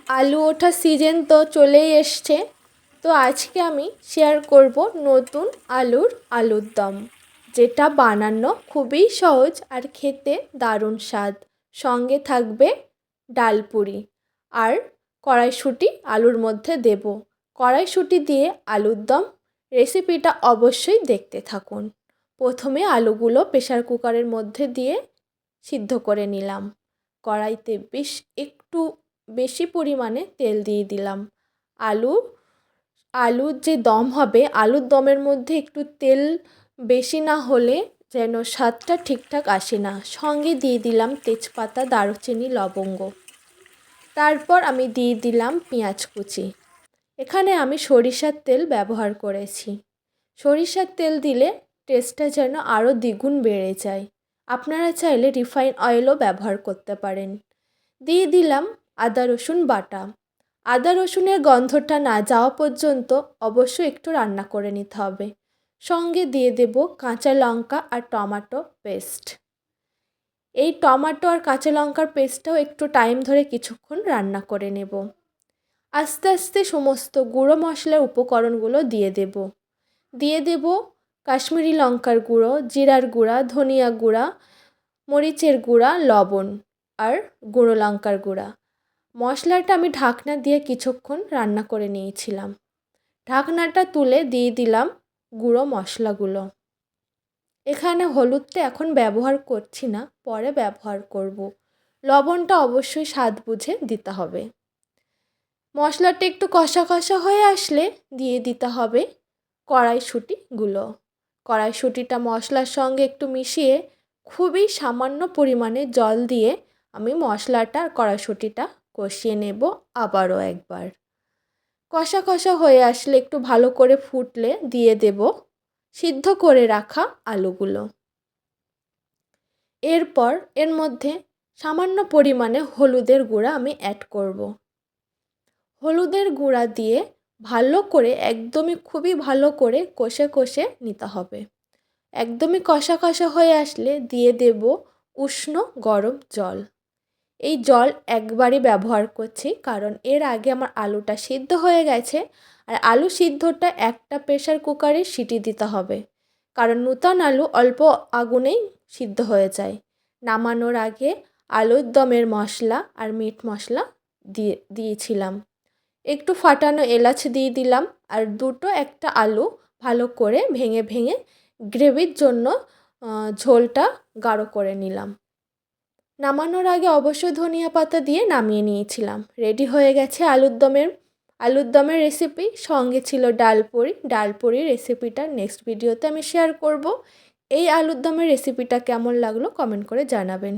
আলু ওঠার সিজন তো চলেই এসছে। তো আজকে আমি শেয়ার করব নতুন আলুর দম, যেটা বানানো খুবই সহজ আর খেতে দারুণ স্বাদ। সঙ্গে থাকবে ডালপুরি আর কড়াইশুঁটি আলুর মধ্যে দেব। কড়াইশুঁটি দিয়ে আলুর দম রেসিপিটা অবশ্যই দেখতে থাকুন। প্রথমে আলুগুলো প্রেসার কুকারের মধ্যে দিয়ে সিদ্ধ করে নিলাম। কড়াইতে একটু বেশি পরিমাণে তেল দিয়ে দিলাম। আলুর যে দম হবে, আলুর দমের মধ্যে একটু তেল বেশি না হলে যেন স্বাদটা ঠিকঠাক আসে না। সঙ্গে দিয়ে দিলাম তেজপাতা, দারুচিনি, লবঙ্গ। তারপর আমি দিয়ে দিলাম পেঁয়াজ কুচি। এখানে আমি সরিষার তেল ব্যবহার করেছি। সরিষার তেল দিলে টেস্টটা যেন আরও দ্বিগুণ বেড়ে যায়। আপনারা চাইলে রিফাইন অয়েলও ব্যবহার করতে পারেন। দিয়ে দিলাম আদা রসুন বাটা। আদা রসুনের গন্ধটা না যাওয়া পর্যন্ত অবশ্যই একটু রান্না করে নিতে হবে। সঙ্গে দিয়ে দেব কাঁচা লঙ্কা আর টমেটো পেস্ট। এই টমেটো আর কাঁচা লঙ্কার পেস্টটাও একটু টাইম ধরে কিছুক্ষণ রান্না করে নেব। আস্তে আস্তে সমস্ত গুঁড়ো মশলার উপকরণগুলো দিয়ে দেব কাশ্মীরি লঙ্কার গুঁড়ো, জিরার গুঁড়া, ধনিয়া গুঁড়া, মরিচের গুঁড়া, লবণ আর গুঁড়ো লঙ্কার গুঁড়া। মশলাটা আমি ঢাকনা দিয়ে কিছুক্ষণ রান্না করে নিয়েছিলাম। ঢাকনাটা তুলে দিয়ে দিলাম গুঁড়ো মশলাগুলো। এখানে হলুদটা এখন ব্যবহার করছি না, পরে ব্যবহার করব। লবণটা অবশ্যই স্বাদ বুঝে দিতে হবে। মশলাটা একটু কষা কষা হয়ে আসলে দিয়ে দিতে হবে কড়াইশুঁটিগুলো। কড়াইশুঁটিটা মশলার সঙ্গে একটু মিশিয়ে খুবই সামান্য পরিমাণে জল দিয়ে আমি মশলাটা আর কড়াইশুঁটিটা কষিয়ে নেব আবারও একবার। কষা কষা হয়ে আসলে একটু ভালো করে ফুটলে দিয়ে দেব সিদ্ধ করে রাখা আলুগুলো। এরপর এর মধ্যে সামান্য পরিমাণে হলুদের গুঁড়া আমি অ্যাড করব। হলুদের গুঁড়া দিয়ে ভালো করে খুবই ভালো করে কষে নিতে হবে। একদমই কষা কষা হয়ে আসলে দিয়ে দেব উষ্ণ গরম জল। এই জল একবারই ব্যবহার করছি, কারণ এর আগে আমার আলুটা সিদ্ধ হয়ে গেছে। আর আলু সিদ্ধটা একটা প্রেসার কুকারে সিটি দিতে হবে, কারণ নতুন আলু অল্প আগুনেই সিদ্ধ হয়ে যায়। নামানোর আগে আলুর দমের মশলা আর মিট মশলা দিয়েছিলাম। একটু ফাটানো এলাচ দিয়ে দিলাম আর একটা আলু ভালো করে ভেঙে গ্রেভির জন্য ঝোলটা গাঢ় করে নিলাম। নামানোর আগে অবশ্যই ধনিয়া পাতা দিয়ে নামিয়ে নিয়েছিলাম। রেডি হয়ে গেছে আলুর দমের রেসিপি। সঙ্গে ছিল ডালপুরি রেসিপিটা নেক্সট ভিডিওতে আমি শেয়ার করব। এই আলুর দমের রেসিপিটা কেমন লাগলো কমেন্ট করে জানাবেন।